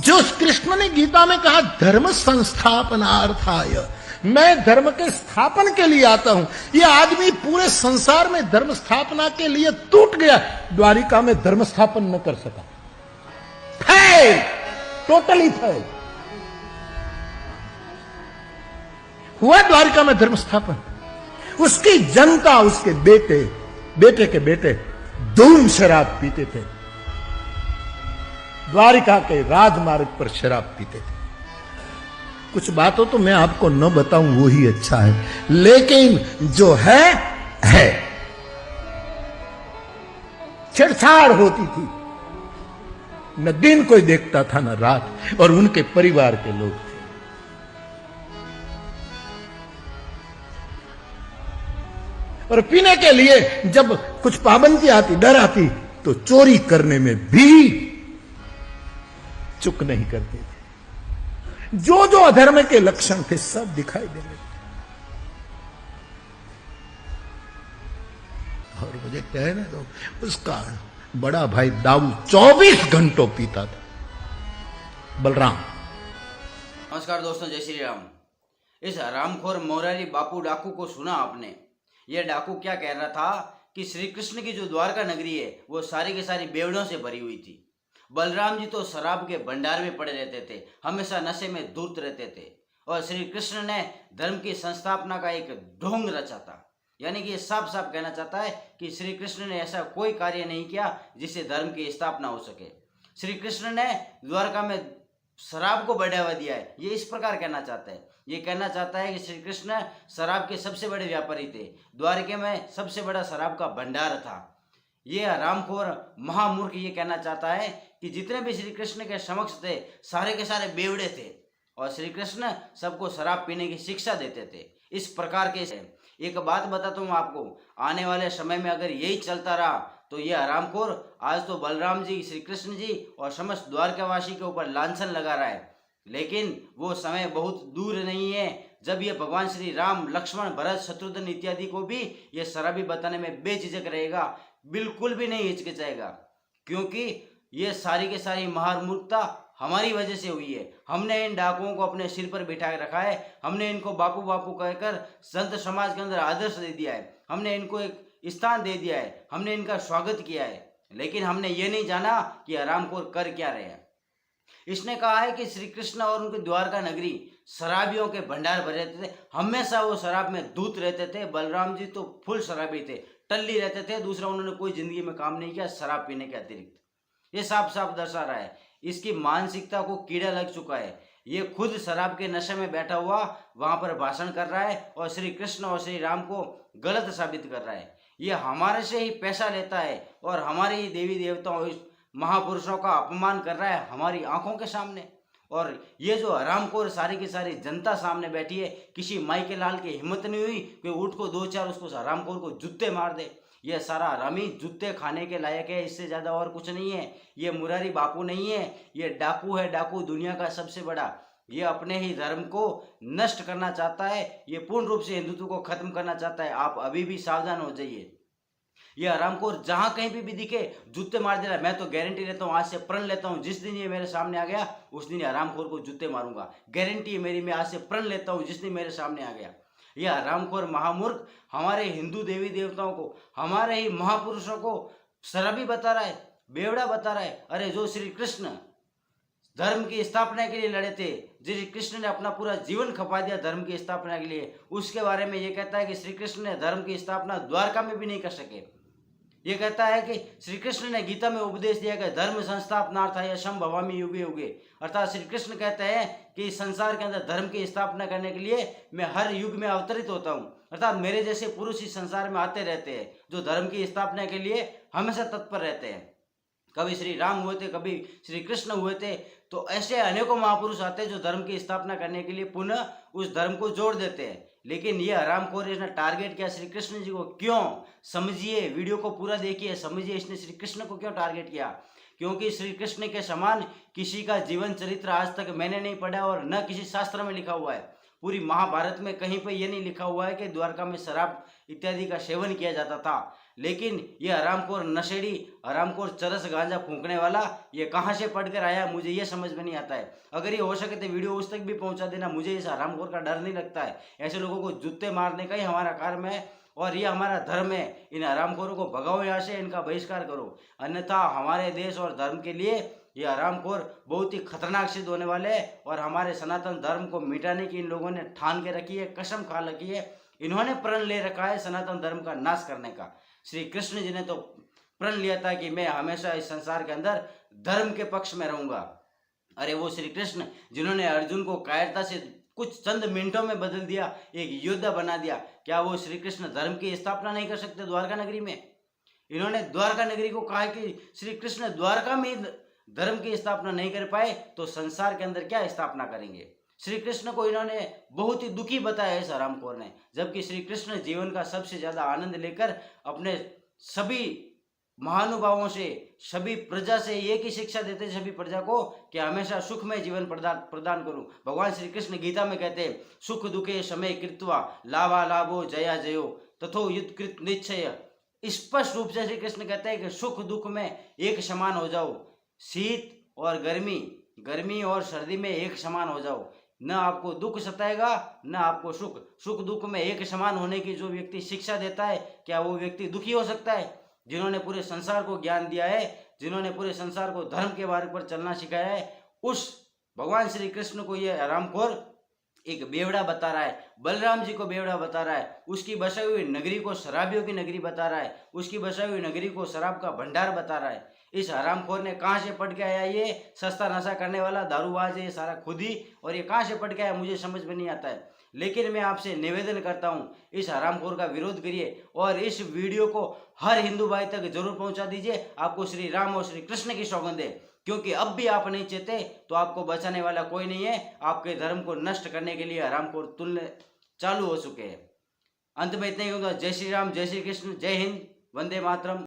जो कृष्ण ने गीता में कहा धर्म संस्थापनार्थाय, मैं धर्म के स्थापन के लिए आता हूं, ये आदमी पूरे संसार में धर्म स्थापना के लिए टूट गया, द्वारिका में धर्म स्थापन न कर सका, फेल, टोटली फेल हुआ द्वारिका में धर्म स्थापन। उसकी जनता, उसके बेटे, बेटे के बेटे धूम शराब पीते थे, द्वारिका के राजमार्ग पर शराब पीते थे। कुछ बातों तो मैं आपको न बताऊं वो ही अच्छा है, लेकिन जो है छेड़छाड़ होती थी, न दिन कोई देखता था न रात, और उनके परिवार के लोग थे। और पीने के लिए जब कुछ पाबंदी आती, डर आती, तो चोरी करने में भी चुक नहीं करते थे। जो जो अधर्म के लक्षण थे सब दिखाई देने लगे। और मुझे कहने दो, उसका बड़ा भाई दाऊ 24 घंटों पीता था, बलराम। नमस्कार दोस्तों, जय श्री राम। इस हरामखोर मोरारी बापू डाकू को सुना आपने? यह डाकू क्या कह रहा था कि श्री कृष्ण की जो द्वारका नगरी है वो सारी की सारी बेवड़ों से भरी हुई थी। बलराम जी तो शराब के भंडार में पड़े रहते थे, हमेशा नशे में धूर्त रहते थे, और श्री कृष्ण ने धर्म की संस्थापना का एक ढोंग रचा था। यानी कि ये साफ साफ कहना चाहता है कि श्री कृष्ण ने ऐसा कोई कार्य नहीं किया जिससे धर्म की स्थापना हो सके। श्री कृष्ण ने द्वारका में शराब को बढ़ावा दिया है, ये इस प्रकार कहना चाहता है। ये कहना चाहता है कि श्री कृष्ण शराब के सबसे बड़े व्यापारी थे, द्वारके में सबसे बड़ा शराब का भंडार था। ये हरामखोर महामूर्ख ये कहना चाहता है कि जितने भी श्री कृष्ण के समक्ष थे सारे के सारे बेवड़े थे, और श्री कृष्ण सबको शराब पीने की शिक्षा देते थे। इस प्रकार के एक बात बताता हूँ आपको, आने वाले समय में अगर यही चलता रहा तो ये हरामखोर आज तो बलराम जी, श्री कृष्ण जी और समस्त द्वारकावासी के ऊपर लांछन लगा रहा है, लेकिन वो समय बहुत दूर नहीं है जब ये भगवान श्री राम, लक्ष्मण, भरत, शत्रुघ्न इत्यादि को भी ये शराबी बताने में बेझिझक रहेगा, बिल्कुल भी नहीं हिचकिचाएगा, क्योंकि ये सारी के सारी महामूर्खता हमारी वजह से हुई है। हमने इन डाकुओं को अपने सिर पर बिठाए रखा है, हमने इनको बापू बापू कहकर संत समाज के अंदर आदर्श दे दिया है, हमने इनको एक स्थान दे दिया है, हमने इनका स्वागत किया है, लेकिन हमने ये नहीं जाना कि हरामखोर कर क्या रहे हैं। इसने कहा है कि श्री कृष्ण और उनकी द्वारका नगरी शराबियों के भंडार भरे रहते थे, हमेशा वो शराब में धूत रहते थे। बलराम जी तो फुल शराबी थे, टल्ली रहते थे, दूसरा उन्होंने कोई जिंदगी में काम नहीं किया शराब पीने के अतिरिक्त। ये साफ साफ दर्शा रहा है इसकी मानसिकता को कीड़ा लग चुका है। ये खुद शराब के नशे में बैठा हुआ वहां पर भाषण कर रहा है और श्री कृष्ण और श्री राम को गलत साबित कर रहा है। ये हमारे से ही पैसा लेता है और हमारे ही देवी देवताओं, महापुरुषों का अपमान कर रहा है हमारी आंखों के सामने। और ये जो हरामखोर सारी की सारी जनता सामने बैठी है, किसी माई के लाल की हिम्मत नहीं हुई कि उठ को दो चार उसको हरामखोर को जूते मार दे। ये सारा हरामी जूते खाने के लायक है, इससे ज्यादा और कुछ नहीं है। ये मुरारी बापू नहीं है, ये डाकू है, डाकू दुनिया का सबसे बड़ा। ये अपने ही धर्म को नष्ट करना चाहता है, ये पूर्ण रूप से हिंदुत्व को खत्म करना चाहता है। आप अभी भी सावधान हो जाइए। ये हरामखोर जहां कहीं भी दिखे जूते मार दे रहा है। मैं तो गारंटी लेता हूँ, आज से प्रण लेता हूँ, जिस दिन ये मेरे सामने आ गया उस दिन हरामखोर को जूते मारूंगा। गारंटी है मेरी, मैं आज से प्रण लेता हूँ, जिस दिन मेरे सामने आ गया। यह हरामखोर महामूर्ख हमारे हिंदू देवी देवताओं को, हमारे ही महापुरुषों को शराबी बता रहा है, बेवड़ा बता रहा है। अरे जो श्री कृष्ण धर्म की स्थापना के लिए लड़े थे, श्री कृष्ण ने अपना पूरा जीवन खपा दिया धर्म की स्थापना के लिए, उसके बारे में ये कहता है कि श्री कृष्ण ने धर्म की स्थापना द्वारका में भी नहीं कर सके। ये कहता है कि श्री कृष्ण ने गीता में उपदेश दिया कि धर्म संस्थापनार्थाय संभवामि युगे युगे, अर्थात श्री कृष्ण कहते हैं कि इस संसार के अंदर धर्म की स्थापना करने के लिए मैं हर युग में अवतरित होता हूँ, अर्थात मेरे जैसे पुरुष इस संसार में आते रहते हैं जो धर्म की स्थापना के लिए हमेशा तत्पर रहते हैं। कभी श्री राम हुए थे, कभी श्री कृष्ण हुए थे, तो ऐसे अनेकों महापुरुष आते हैं जो धर्म की स्थापना करने के लिए पुनः उस धर्म को जोड़ देते हैं। लेकिन ये हरामखोर इसने टारगेट किया श्री कृष्ण जी को। क्यों? समझिए, वीडियो को पूरा देखिए, समझिए इसने श्री कृष्ण को क्यों टारगेट किया। क्योंकि श्री कृष्ण के समान किसी का जीवन चरित्र आज तक मैंने नहीं पढ़ा और न किसी शास्त्र में लिखा हुआ है। पूरी महाभारत में कहीं पे ये नहीं लिखा हुआ है कि द्वारका में शराब इत्यादि का सेवन किया जाता था। लेकिन ये हरामखोर नशेड़ी, हरामखोर चरस गांजा फूंकने वाला ये कहाँ से पढ़कर आया, मुझे ये समझ में नहीं आता है। अगर ये हो सके तो वीडियो उस तक भी पहुंचा देना, मुझे इस हरामखोर का डर नहीं लगता है। ऐसे लोगों को जूते मारने का ही हमारा कार्य है और ये हमारा धर्म है। इन हरामखोरों को भगाओ यहाँ से, इनका बहिष्कार करो, अन्यथा हमारे देश और धर्म के लिए ये हरामखोर बहुत ही खतरनाक सिद्ध होने वाले हैं। और हमारे सनातन धर्म को मिटाने की इन लोगों ने ठान के रखी है, कसम खा रखी है, इन्होंने प्रण ले रखा है सनातन धर्म का नाश करने का। श्री कृष्ण जी ने तो प्रण लिया था कि मैं हमेशा इस संसार के अंदर धर्म के पक्ष में रहूंगा। अरे वो श्री कृष्ण जिन्होंने अर्जुन को कायरता से कुछ चंद मिनटों में बदल दिया, एक योद्धा बना दिया, क्या वो श्री कृष्ण धर्म की स्थापना नहीं कर सकते द्वारका नगरी में? इन्होंने द्वारका नगरी को कहा कि श्री कृष्ण द्वारका में धर्म की स्थापना नहीं कर पाए तो संसार के अंदर क्या स्थापना करेंगे? श्री कृष्ण को इन्होंने बहुत ही दुखी बताया इस हरामखोर ने, जबकि श्री कृष्ण जीवन का सबसे ज्यादा आनंद लेकर अपने सभी महानुभावों से, सभी प्रजा से एक ही शिक्षा देते, सभी प्रजा को कि हमेशा सुखमय जीवन प्रदान करूं। भगवान श्री कृष्ण गीता में कहते हैं, सुख दुखे समय कृत्वा लाभा लाभो जया जयो तथो युद्ध कृत निश्चय। स्पष्ट रूप से श्री कृष्ण कहते हैं कि सुख दुख में एक समान हो जाओ, शीत और गर्मी, गर्मी और सर्दी में एक समान हो जाओ, न आपको दुख सताएगा न आपको सुख। सुख दुख में एक समान होने की जो व्यक्ति शिक्षा देता है, क्या वो व्यक्ति दुखी हो सकता है? जिन्होंने पूरे संसार को ज्ञान दिया है, जिन्होंने पूरे संसार को धर्म के मार्ग पर चलना सिखाया है, उस भगवान श्री कृष्ण को ये हरामखोर एक बेवड़ा बता रहा है, बलराम जी को बेवड़ा बता रहा है, उसकी बसाई हुई नगरी को शराबियों की नगरी बता रहा है, उसकी बसाई हुई नगरी को शराब का भंडार बता रहा है। इस हरामखोर ने कहाँ से पढ़ के आया? ये सस्ता नशा करने वाला दारूबाज है ये सारा खुद ही, और ये कहाँ से पढ़ के आया मुझे समझ में नहीं आता है। लेकिन मैं आपसे निवेदन करता हूँ, इस हरामखोर का विरोध करिए और इस वीडियो को हर हिंदू भाई तक जरूर पहुंचा दीजिए। आपको श्री राम और श्री कृष्ण की सौगंध है, क्योंकि अब भी आप नहीं चेते तो आपको बचाने वाला कोई नहीं है। आपके धर्म को नष्ट करने के लिए हरामखोर तुल्य चालू हो चुके हैं। अंत में इतना ही होगा। जय श्री राम, जय श्री कृष्ण, जय हिंद, वंदे मातरम।